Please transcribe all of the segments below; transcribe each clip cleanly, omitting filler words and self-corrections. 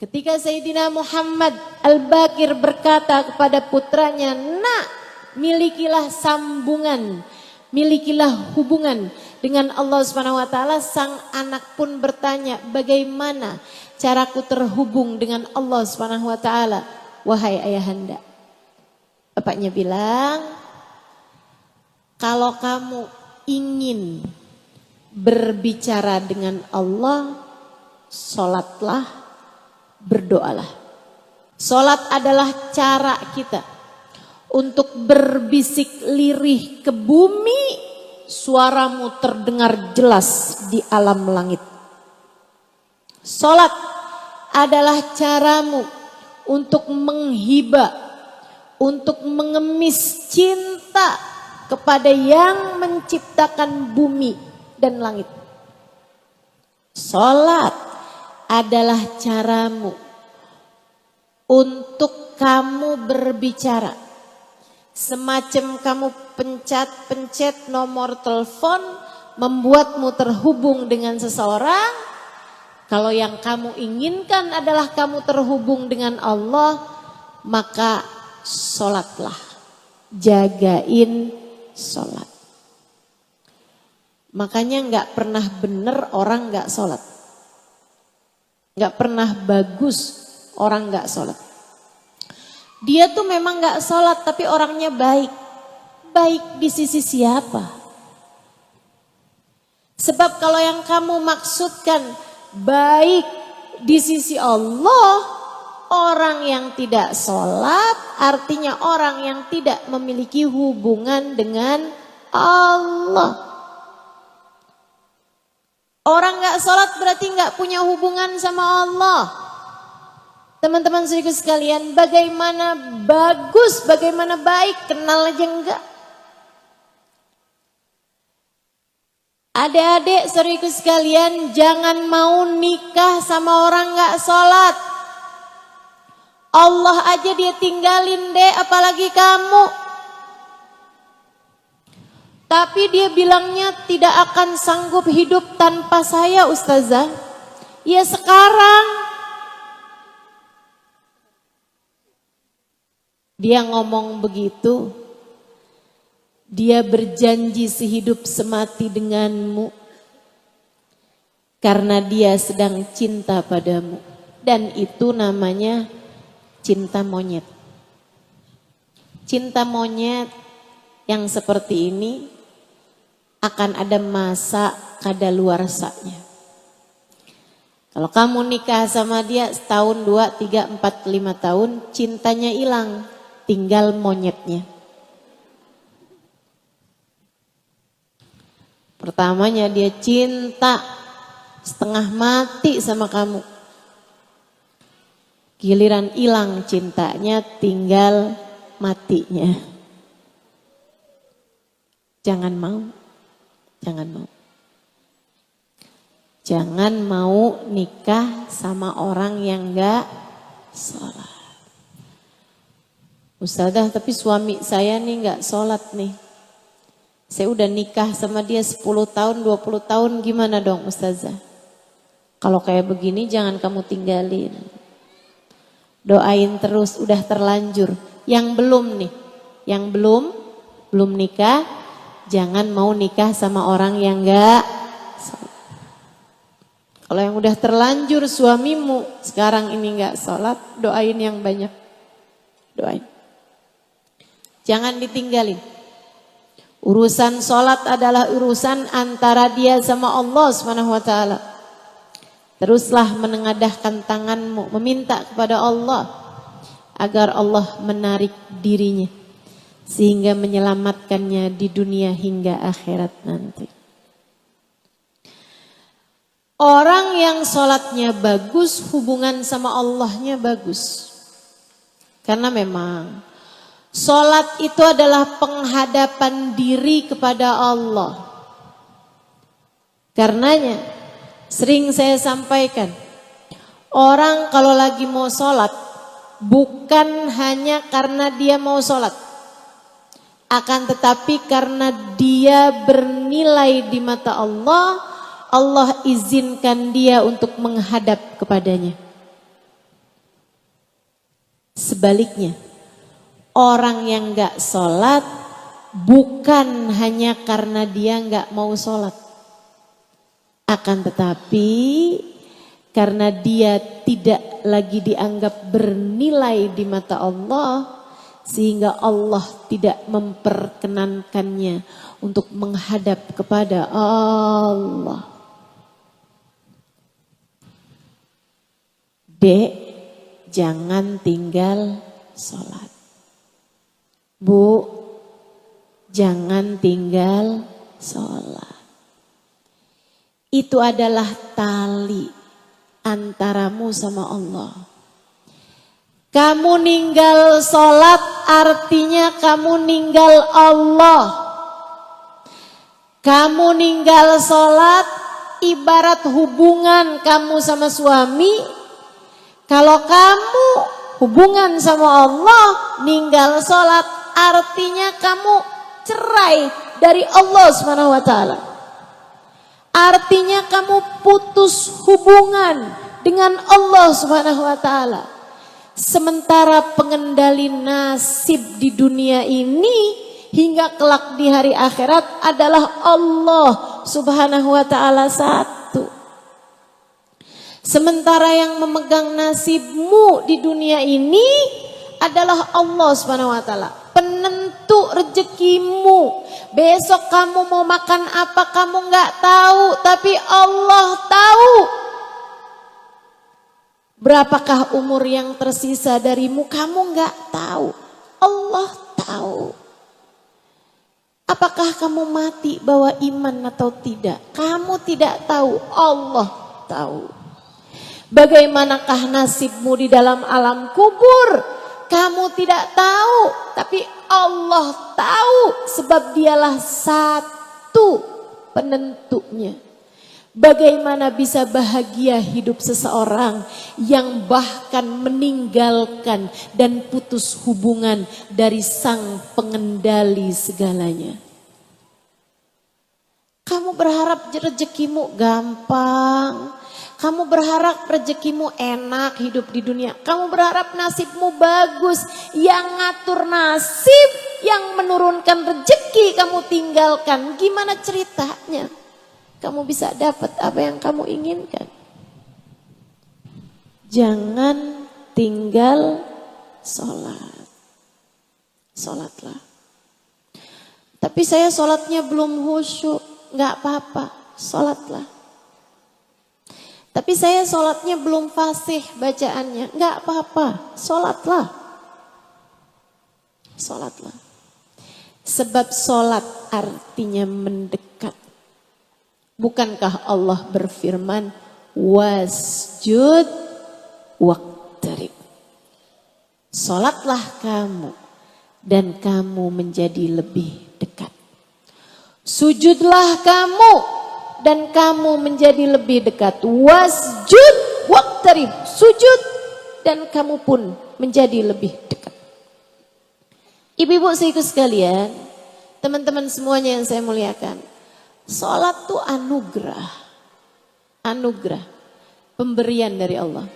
Ketika Sayyidina Muhammad Al-Baqir berkata kepada putranya, "Nak, milikilah sambungan, milikilah hubungan dengan Allah Subhanahu wa taala." Sang anak pun bertanya, "Bagaimana caraku terhubung dengan Allah Subhanahu wa taala, wahai ayahanda?" Bapaknya bilang, "Kalau kamu ingin berbicara dengan Allah, sholatlah, berdoalah." Sholat adalah cara kita untuk berbisik lirih ke bumi, suaramu terdengar jelas di alam langit. Sholat adalah caramu untuk menghibah, untuk mengemis cinta kepada yang menciptakan bumi dan langit. Sholat adalah caramu untuk kamu berbicara. Semacam kamu pencet nomor telepon, membuatmu terhubung dengan seseorang. Kalau yang kamu inginkan adalah kamu terhubung dengan Allah, maka sholatlah, jagain sholat. Makanya gak pernah benar orang gak sholat. Gak pernah bagus orang gak sholat. Dia tuh memang gak sholat tapi orangnya baik. Baik di sisi siapa? Sebab kalau yang kamu maksudkan baik di sisi Allah, orang yang tidak sholat artinya orang yang tidak memiliki hubungan dengan Allah. Orang gak sholat berarti gak punya hubungan sama Allah. Teman-teman saudaraku sekalian, bagaimana bagus, bagaimana baik, kenal aja enggak. Adik-adik saudaraku sekalian, jangan mau nikah sama orang gak sholat. Allah aja dia tinggalin deh, apalagi kamu. Tapi dia bilangnya tidak akan sanggup hidup tanpa saya, Ustazah. Ya sekarang. Dia ngomong begitu. Dia berjanji sehidup semati denganmu. Karena dia sedang cinta padamu. Dan itu namanya cinta monyet. Cinta monyet yang seperti ini akan ada masa kadaluarsanya. Kalau kamu nikah sama dia setahun, 2, 3, 4, 5 tahun, cintanya hilang, tinggal monyetnya. Pertamanya dia cinta setengah mati sama kamu. Giliran hilang cintanya, tinggal matinya. Jangan mau. Jangan mau. Jangan mau nikah sama orang yang gak sholat. Ustazah, tapi suami saya nih gak sholat nih. Saya udah nikah sama dia 10 tahun, 20 tahun, gimana dong Ustazah? Kalau kayak begini jangan kamu tinggalin. Doain terus, udah terlanjur. Yang belum nih, yang belum nikah, jangan mau nikah sama orang yang enggak sholat. Kalau yang udah terlanjur suamimu sekarang ini enggak sholat, doain yang banyak. Doain. Jangan ditinggalin. Urusan sholat adalah urusan antara dia sama Allah Subhanahu wa taala. Teruslah menengadahkan tanganmu, meminta kepada Allah agar Allah menarik dirinya sehingga menyelamatkannya di dunia hingga akhirat nanti. Orang yang sholatnya bagus, hubungan sama Allahnya bagus. Karena memang sholat itu adalah penghadapan diri kepada Allah. Karenanya sering saya sampaikan, orang kalau lagi mau sholat bukan hanya karena dia mau sholat. Akan tetapi karena dia bernilai di mata Allah, Allah izinkan dia untuk menghadap kepadanya. Sebaliknya, orang yang gak sholat bukan hanya karena dia gak mau sholat. Akan tetapi karena dia tidak lagi dianggap bernilai di mata Allah, sehingga Allah tidak memperkenankannya untuk menghadap kepada Allah. Dek, jangan tinggal sholat. Bu, jangan tinggal sholat. Itu adalah tali antaramu sama Allah. Kamu ninggal sholat artinya kamu ninggal Allah. Kamu ninggal sholat ibarat hubungan kamu sama suami. Kalau kamu hubungan sama Allah ninggal sholat artinya kamu cerai dari Allah SWT. Artinya kamu putus hubungan dengan Allah SWT. Sementara pengendali nasib di dunia ini hingga kelak di hari akhirat adalah Allah Subhanahu wa taala satu. Sementara yang memegang nasibmu di dunia ini adalah Allah Subhanahu wa taala, penentu rezekimu. Besok kamu mau makan apa kamu nggak tahu, tapi Allah tahu. Berapakah umur yang tersisa darimu kamu nggak tahu, Allah tahu. Apakah kamu mati bawa iman atau tidak, kamu tidak tahu, Allah tahu. Bagaimanakah nasibmu di dalam alam kubur, kamu tidak tahu, tapi Allah tahu, sebab dialah satu penentunya. Bagaimana bisa bahagia hidup seseorang yang bahkan meninggalkan dan putus hubungan dari sang pengendali segalanya. Kamu berharap rezekimu gampang. Kamu berharap rezekimu enak hidup di dunia. Kamu berharap nasibmu bagus. Yang ngatur nasib, yang menurunkan rezeki kamu tinggalkan. Gimana ceritanya kamu bisa dapat apa yang kamu inginkan? Jangan tinggal sholat. Sholatlah. Tapi saya sholatnya belum khusyuk. Gak apa-apa, sholatlah. Tapi saya sholatnya belum fasih bacaannya. Gak apa-apa, sholatlah. Sholatlah. Sebab sholat artinya mendekat. Bukankah Allah berfirman, wasjud waqtarib. Sholatlah kamu dan kamu menjadi lebih dekat. Sujudlah kamu dan kamu menjadi lebih dekat. Wasjud waqtarib. Sujud dan kamu pun menjadi lebih dekat. Ibu-ibu saudaraku sekalian, teman-teman semuanya yang saya muliakan. Salat itu anugerah. Anugerah. Pemberian dari Allah.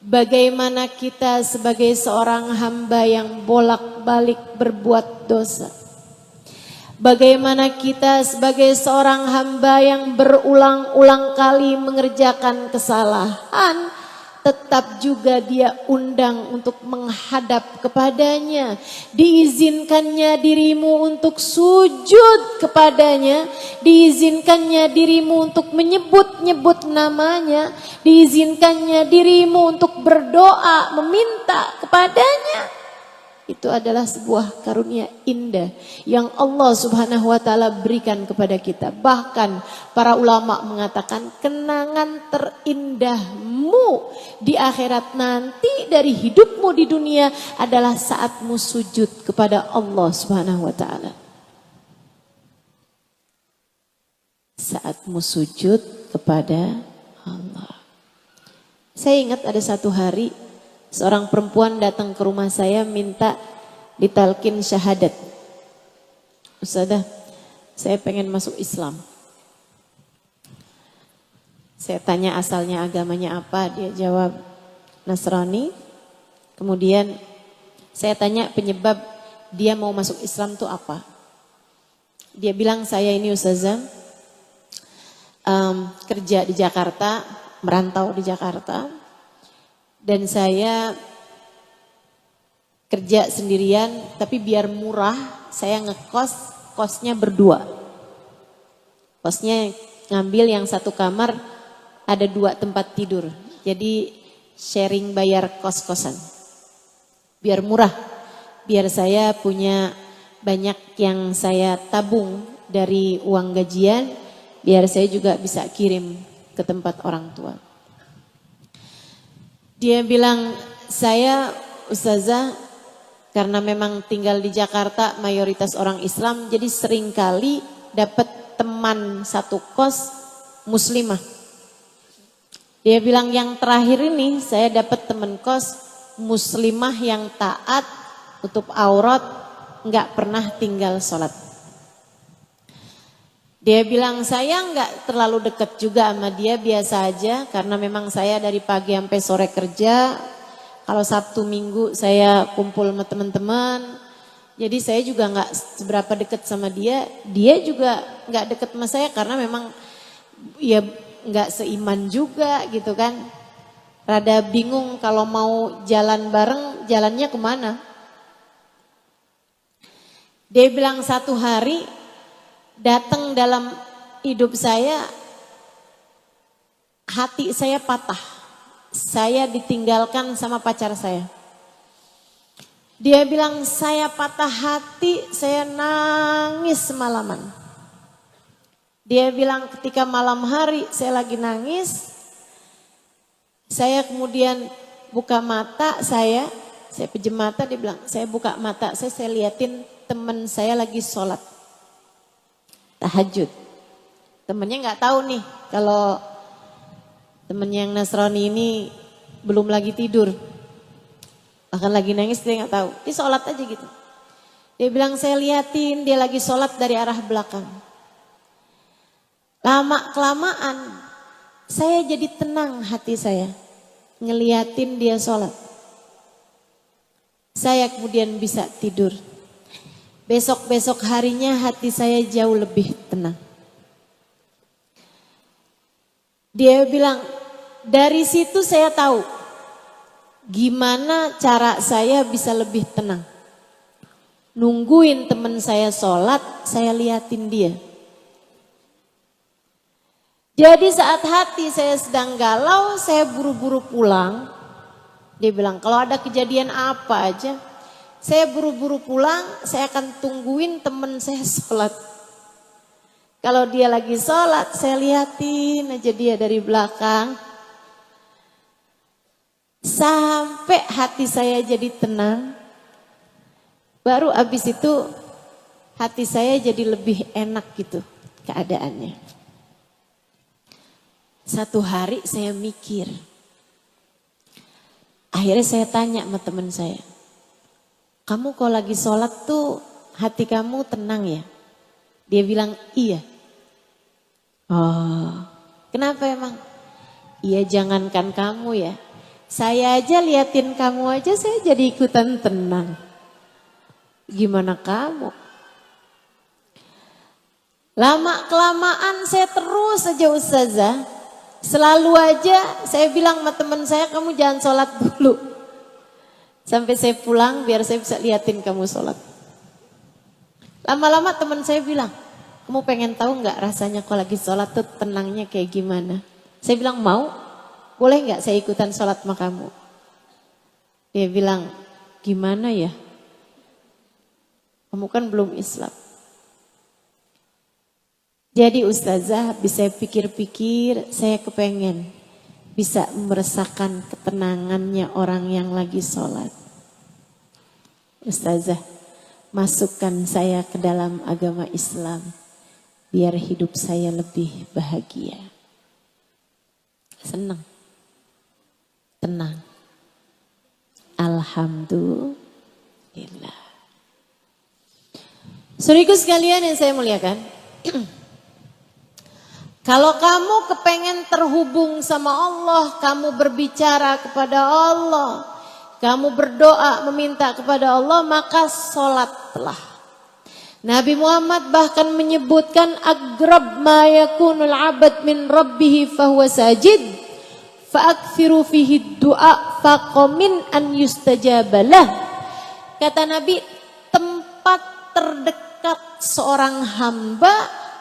Bagaimana kita sebagai seorang hamba yang bolak-balik berbuat dosa. Bagaimana kita sebagai seorang hamba yang berulang-ulang kali mengerjakan kesalahan, tetap juga dia undang untuk menghadap kepadanya. Diizinkannya dirimu untuk sujud kepadanya, diizinkannya dirimu untuk menyebut-nyebut namanya, diizinkannya dirimu untuk berdoa, meminta kepadanya. Itu adalah sebuah karunia indah yang Allah Subhanahu wa taala berikan kepada kita. Bahkan para ulama mengatakan kenangan terindahmu di akhirat nanti dari hidupmu di dunia adalah saatmu sujud kepada Allah Subhanahu wa taala. Saatmu sujud kepada Allah. Saya ingat ada satu hari seorang perempuan datang ke rumah saya minta ditalkin syahadat. Ustazah, saya pengen masuk Islam. Saya tanya asalnya agamanya apa, dia jawab Nasrani. Kemudian Saya tanya penyebab dia mau masuk Islam tuh apa? Dia bilang, saya ini ustazah kerja di Jakarta, merantau di Jakarta, dan saya kerja sendirian, tapi biar murah saya ngekos, kosnya berdua. Kosnya ngambil yang satu kamar, ada 2 tempat tidur. Jadi sharing bayar kos-kosan. Biar murah, biar saya punya banyak yang saya tabung dari uang gajian, biar saya juga bisa kirim ke tempat orang tua. Dia bilang, saya ustazah karena memang tinggal di Jakarta mayoritas orang Islam, jadi seringkali dapat teman satu kos muslimah. Dia bilang yang terakhir ini saya dapat teman kos muslimah yang taat, tutup aurat, nggak pernah tinggal sholat. Dia bilang saya nggak terlalu dekat juga sama dia, biasa aja karena memang saya dari pagi sampai sore kerja. Kalau Sabtu Minggu saya kumpul sama teman-teman. Jadi saya juga nggak seberapa dekat sama dia. Dia juga nggak dekat sama saya karena memang ya nggak seiman juga gitu kan. Rada bingung kalau mau jalan bareng, jalannya kemana. Dia bilang satu hari datang dalam hidup saya, hati saya patah. Saya ditinggalkan sama pacar saya. Dia bilang saya patah hati, saya nangis semalaman. Dia bilang ketika malam hari saya lagi nangis, saya kemudian buka mata saya pinjam mata, dia bilang saya buka mata saya liatin teman saya lagi sholat tahajud. Temennya nggak tahu nih kalau temen yang Nasrani ini belum lagi tidur, bahkan lagi nangis dia nggak tahu, dia sholat aja gitu. Dia bilang saya liatin dia lagi sholat dari arah belakang. Lama kelamaan saya jadi tenang hati saya ngeliatin dia sholat. Saya kemudian bisa tidur. Besok-besok harinya hati saya jauh lebih tenang. Dia bilang dari situ saya tahu gimana cara saya bisa lebih tenang. Nungguin teman saya sholat, saya liatin dia. Jadi saat hati saya sedang galau, saya buru-buru pulang. Dia bilang kalau ada kejadian apa aja, saya buru-buru pulang, saya akan tungguin teman saya sholat. Kalau dia lagi sholat, saya liatin aja dia dari belakang. Sampai hati saya jadi tenang. Baru abis itu hati saya jadi lebih enak gitu keadaannya. Satu hari saya mikir. Akhirnya saya tanya sama teman saya. Kamu kalau lagi sholat tuh hati kamu tenang ya? Dia bilang iya. Oh, kenapa emang? Iya jangankan kamu ya. Saya aja liatin kamu aja saya jadi ikutan tenang. Gimana kamu? Lama kelamaan saya terus aja ustazah. Selalu aja saya bilang sama teman saya kamu jangan sholat dulu. Sampai saya pulang biar saya bisa liatin kamu sholat. Lama-lama teman saya bilang, kamu pengen tahu nggak rasanya kalau lagi sholat tuh tenangnya kayak gimana? Saya bilang mau, boleh nggak saya ikutan sholat sama kamu? Dia bilang, gimana ya? Kamu kan belum Islam. Jadi ustazah bisa pikir-pikir saya kepengen bisa merasakan ketenangannya orang yang lagi sholat. Ustazah masukkan saya ke dalam agama Islam biar hidup saya lebih bahagia. Senang, tenang. Alhamdulillah. Saudaraku sekalian yang saya muliakan. Kalau kamu kepengen terhubung sama Allah, kamu berbicara kepada Allah, kamu berdoa meminta kepada Allah, maka sholatlah. Nabi Muhammad bahkan menyebutkan agrab ma yakunul abad min rabbih fahuwa sajid fa'akthiru fihi du'a faqamin an yustajabalah. Kata Nabi, tempat terdekat seorang hamba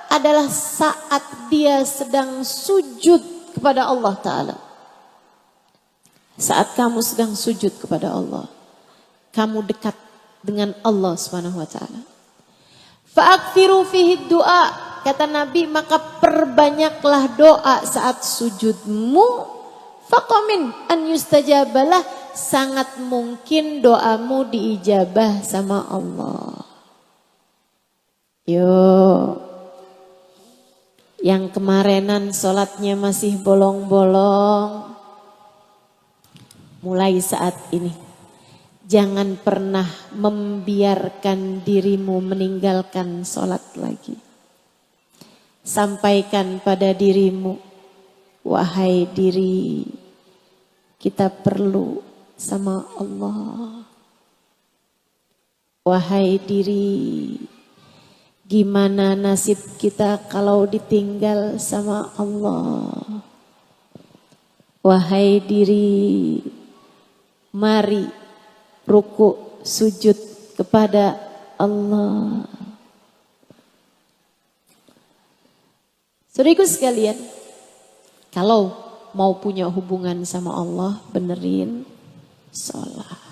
adalah saat dia sedang sujud kepada Allah Ta'ala. Saat kamu sedang sujud kepada Allah, kamu dekat dengan Allah Subhanahu wa Ta'ala. Fa'akthiru fihi du'a, kata Nabi, maka perbanyaklah doa saat sujudmu. Faqamin an yustajabalah, sangat mungkin doamu diijabah sama Allah. Yo, yang kemarinan sholatnya masih bolong-bolong, mulai saat ini jangan pernah membiarkan dirimu meninggalkan sholat lagi. Sampaikan pada dirimu, wahai diri, kita perlu sama Allah. Wahai diri, gimana nasib kita kalau ditinggal sama Allah. Wahai diri, mari ruku sujud kepada Allah. Saudaraku sekalian, kalau mau punya hubungan sama Allah, benerin sholat.